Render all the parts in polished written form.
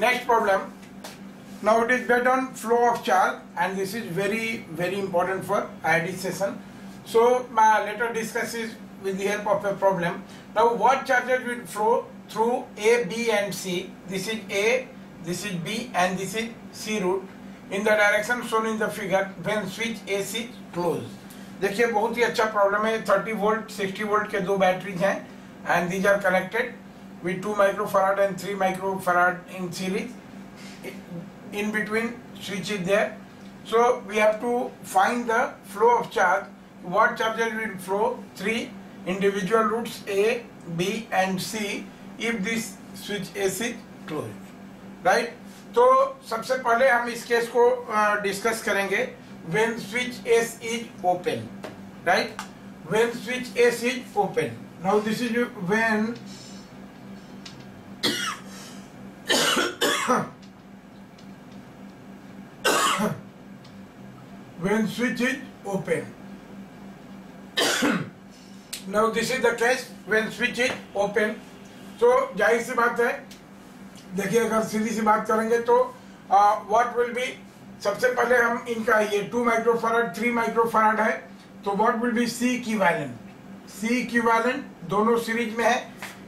next problem. Now it is based on flow of charge, and this is very important for IIT session. So let us discuss this with the help of a problem. Now what charges will flow through A, B and C? This is A, this is B and this is C route in the direction shown in the figure when switch AC is closed. देखिए बहुत ही अच्छा problem है. 30 volt 60 volt के दो batteries हैं and these are connected with 2 microfarad and 3 microfarad in series. In between switch is there. So we have to find the flow of charge. What charges will flow through individual routes A, B and C if this switch AC is closed. Right? तो सबसे पहले हम इस case को discuss करेंगे. When switch S is open, right? When switch S is open. Now this is when when switch is open. Now this is the case when switch is open. तो जाहिर सी बात है, देखिए अगर सीधी सी बात करेंगे तो व्हाट विल बी, सबसे पहले हम इनका ये 2 माइक्रोफैराड 3 माइक्रोफैराड है तो what will be C equivalent. C equivalent दोनों सीरीज में है,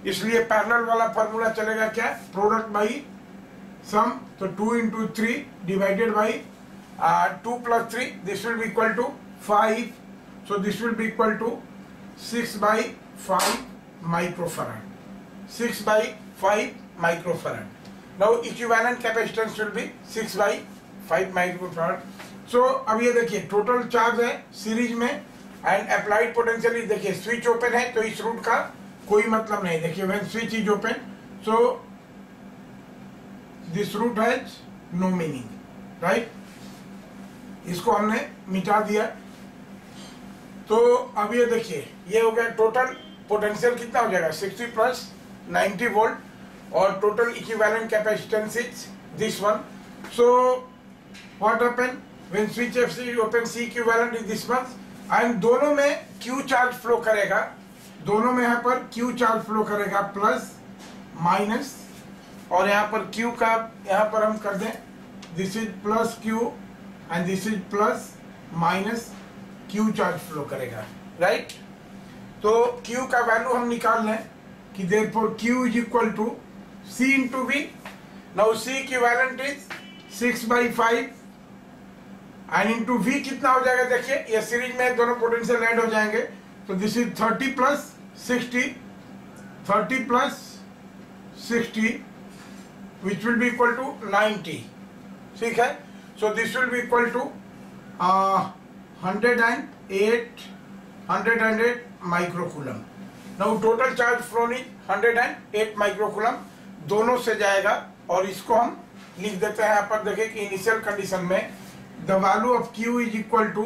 इसलिए पैरेलल वाला फार्मूला चलेगा क्या, प्रोडक्ट बाई सम. तो 2 into 3 divided by 2 plus 3, this will be equal to 5. So this will be equal to 6 by 5 microfarad. 6 by 5 microfarad. Now equivalent capacitance will be 6 by 5 microfarad. So अब ये देखिए total charge है series में and applied potential. देखिए switch open है तो इस route का कोई मतलब नहीं. देखिए when switch is open so this route has no meaning, right. इसको हमने मिटा दिया. तो अब ये देखिए ये हो गया टोटल पोटेंशियल कितना हो जाएगा 60 प्लस 90 वोल्ट और total equivalent capacitance is this one. So what happen when switch F C open C equivalent is this one and दोनों में Q चार्ज फ्लो करेगा. दोनों में यहाँ पर Q चार्ज फ्लो करेगा प्लस माइनस, और यहाँ पर Q का यहाँ पर हम कर दें this is plus Q and this is plus minus Q charge flow करेगा, राइट. तो Q का वैल्यू हम निकाल लें कि therefore Q is equal to C into V. Now C equivalent is 6 by 5 and into V कितना हो जाएगा, देखिए ये सीरीज में दोनों पोटेंशियल ऐड हो जाएंगे. तो this is 30 plus 60, 30 plus 60 which will be equal to 90. ठीक है. So this will be equal to 108 microcoulomb. Now total charge flow is 108 microcoulomb. दोनों से जाएगा और इसको हम लिख देते हैं यहाँ पर. देखिए कि इनिशियल कंडीशन में the value of Q is equal to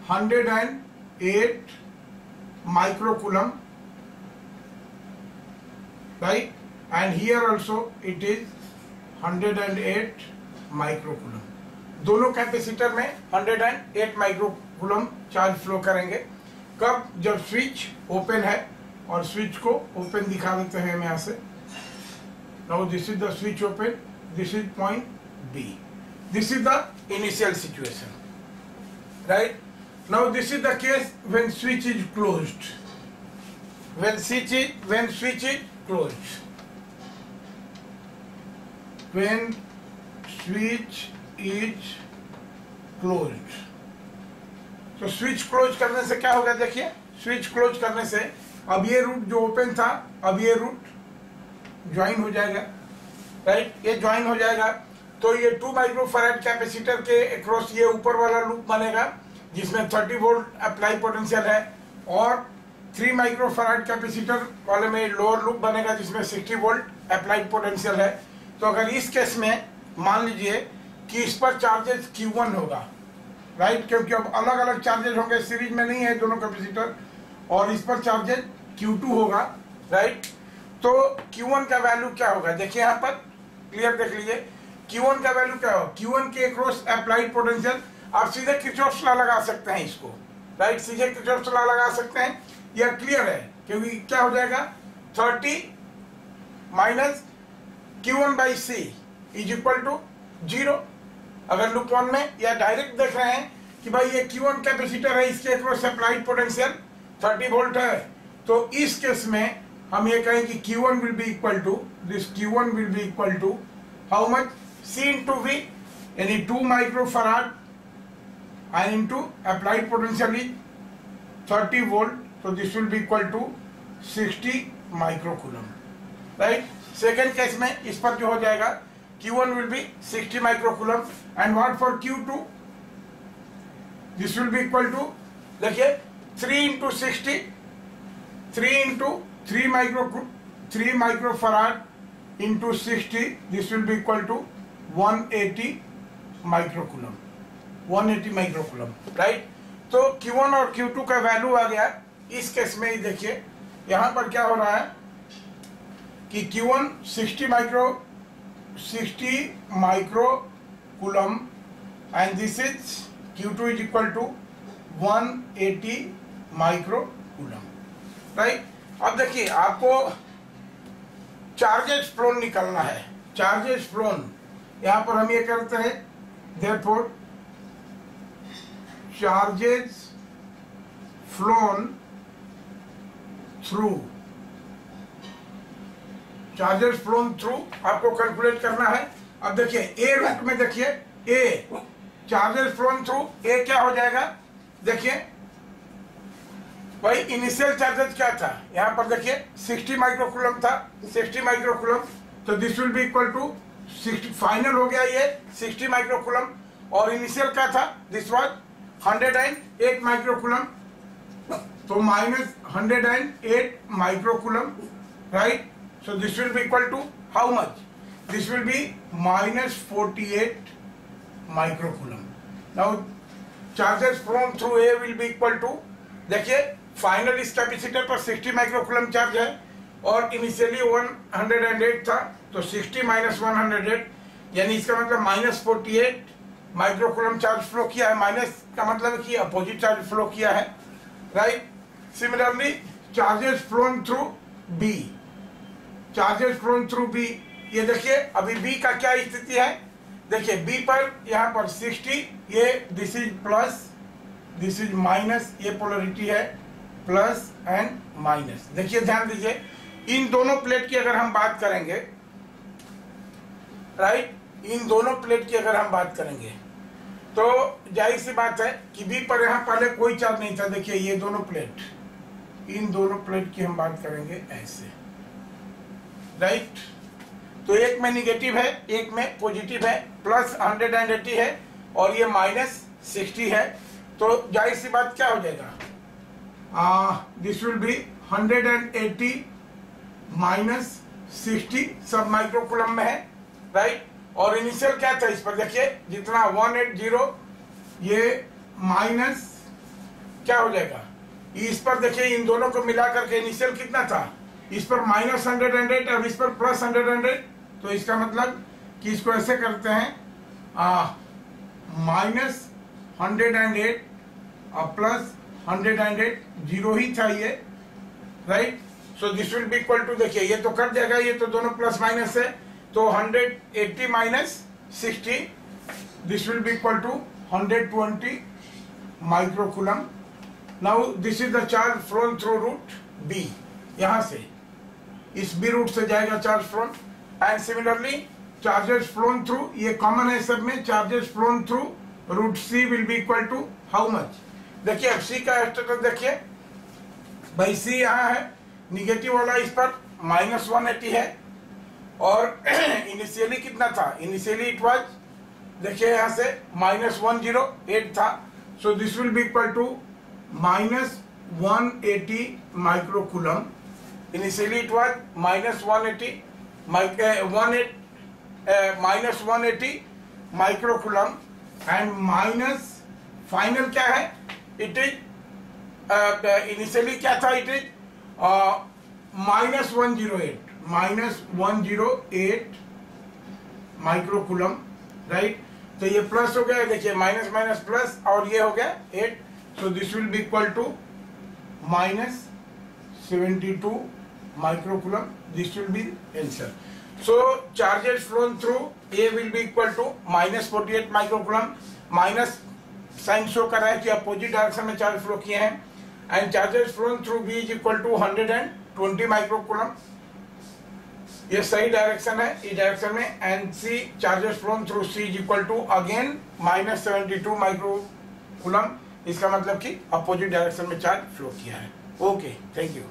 108 microcoulomb, right? And here also it is 108 microcoulomb. दोनों कैपेसिटर में 108 माइक्रोकूलम चार्ज फ्लो करेंगे. कब, जब स्विच ओपन है, और स्विच को ओपन दिखा देते हैं हम यहाँ से. Now this is the switch open, this is point B. This is the initial situation, right. Now this is the case when switch is closed. When switch is closed, when switch is closed. तो switch close करने से क्या होगा, देखिए switch close करने से अब ये रूट जो ओपन था अब ये रूट ज्वाइन हो जाएगा, राइट. ये ज्वाइन हो जाएगा तो ये 2 माइक्रोफैराड कैपेसिटर के अक्रॉस ये ऊपर वाला लूप बनेगा जिसमें 30 वोल्ट अप्लाई पोटेंशियल है, और 3 माइक्रोफैराड कैपेसिटर वाले में लोअर लूप बनेगा जिसमें 60 वोल्ट अप्लाइड पोटेंशियल है. तो अगर इस केस में मान लीजिए कि इस पर चार्जेस Q1 होगा, राइट, क्योंकि अब अलग अलग चार्जेस होंगे, सीरीज में नहीं है दोनों कैपेसिटर, और इस पर चार्जेस Q2 होगा, राइट. तो Q1 का वैल्यू क्या होगा, देखिए यहाँ पर क्लियर देख लीजिए. Q1 का वैल्यू क्या होगा, Q1 के अक्रॉस अप्लाइड पोटेंशियल. आप सीधे किरचॉफ लॉ लगा सकते हैं इसको, राइट, सीधे किरचॉफ लॉ लगा सकते हैं. यह क्लियर है क्योंकि क्या हो जाएगा 30 minus Q1 by C, is equal to 0। अगर लूप 1 में या डायरेक्ट देख रहे हैं कि भाई ये Q1 कैपेसिटर है, इसके अक्रॉस अप्लाइड पोटेंशियल 30 वोल्ट है, तो इस केस में हम ये कहें कि Q1 will be equal to this, Q1 will be equal to how much, C into V, यानी 2 microfarad and into applied potential is 30 volt, so this will be equal to 60 microcoulomb, right? Second case में इस पर जो हो जाएगा Q1 will be 60 microcoulomb and what for Q2, this will be equal to, देखिए 3 into 60, 3 into 3 microfarad into 60, this will be equal to 180 microcoulomb, 180 microcoulomb, right. तो Q1 और Q2 का वैल्यू आ गया। इस केस में ही देखिए यहां पर क्या हो रहा है कि Q1 60 microcoulomb and this is Q2 is equal to 180 microcoulomb, right. अब देखिए आपको चार्जेस फ्लोन निकालना है। चार्जेस फ्लोन यहां पर हम ये करते हैं, therefore charges flown through, charges flown through आपको कैलकुलेट करना है। अब देखिए ए रूट में, देखिए ए चार्जेस फ्लोन थ्रू, ए क्या हो जाएगा, देखिए भाई इनिशियल चार्जेस क्या था, यहां पर देखिए 60 माइक्रोकूलम था, 60 माइक्रोकूलम, तो this will be equal to 60, final हो गया ये 60 माइक्रोकूलम, और इनिशियल क्या था, दिस वाज 108 माइक्रोकूलम, तो minus 108 microcoulomb, right. So this will be equal to how much, this will be minus 48 microcoulomb. Now charges from through A will be equal to, देखिए final इस capacitor पर 60 microcoulomb charge है और initially 108 था, तो 60 minus 108 यानी इसका मतलब माइनस 48 माइक्रोकूलम चार्ज फ्लो किया है। माइनस का मतलब कि अपोजिट चार्ज फ्लो किया है, right. Similarly charges flown through B, charges flown through B, ये देखिए अभी बी का क्या स्थिति है, देखिए बी पर यहाँ पर 60, ये this is plus, this is minus, ये पोलरिटी है प्लस एंड माइनस। देखिए ध्यान दीजिए, इन दोनों प्लेट की अगर हम बात करेंगे, राइट, इन दोनों प्लेट की अगर हम बात करेंगे तो जाहिर सी बात है कि बी पर यहाँ पहले कोई चार्ज नहीं था। देखिए ये दोनों प्लेट, इन दोनों प्लेट की हम बात करेंगे ऐसे, राइट। तो एक में निगेटिव है, एक में पॉजिटिव है, प्लस 180 है और ये माइनस 60 है, तो जाहिर सी बात क्या हो जाएगा, दिस विल बी 180 माइनस 60, सब माइक्रोकूलम में है, राइट। और इनिशियल क्या था इस पर, देखिए जितना 180, ये माइनस क्या हो जाएगा इस पर, देखिए इन दोनों को मिलाकर के इनिशियल कितना था, इस पर माइनस 108 और इस पर प्लस 108, तो इसका मतलब कि इसको ऐसे करते हैं, माइनस 108 और प्लस 108, जीरो ही था ये, right. So this will be equal to, देखिए ये तो कट जाएगा, ये तो दोनों प्लस माइनस है, तो 180 minus 60, this will be equal to 120 microcoulomb. Now this is the charge flown through route B, यहां से इस बी रूट से जाएगा charge flown, and similarly charges flown through, ये कॉमन है सब में, charges flown through route C will be equal to how much. देखिए अब सी का स्टेटस देखिए भाई, सी यहाँ है, निगेटिव वाला इस पर माइनस 180 है, और इनिशियली कितना था, इनिशियली इट वाज, देखिए यहां से माइनस 108 था, so this will be equal to minus 180 microcoulomb. Initially it was minus 180 minus 180 microcoulomb, and minus final क्या है, इट इज इनिशियली क्या था, it is minus 108 microcoulomb, right. तो ये प्लस हो गया, देखिए माइनस माइनस प्लस, और ये हो गया 8, so this will be equal to minus 72 microcoulomb, this will be answer. So charges flown through A will be equal to -48 microcoulomb, minus sign show कर रहा है कि अपोजिट डायरेक्शन में चार्ज फ्लो किए हैं, and charges flown through B is equal to 120 microcoulomb. ये सही direction है इस डायरेक्शन में, and C charges flown through C is equal to again -72 microcoulomb. इसका मतलब कि अपोजिट डायरेक्शन में चार्ज फ्लो किया है। Okay, thank you.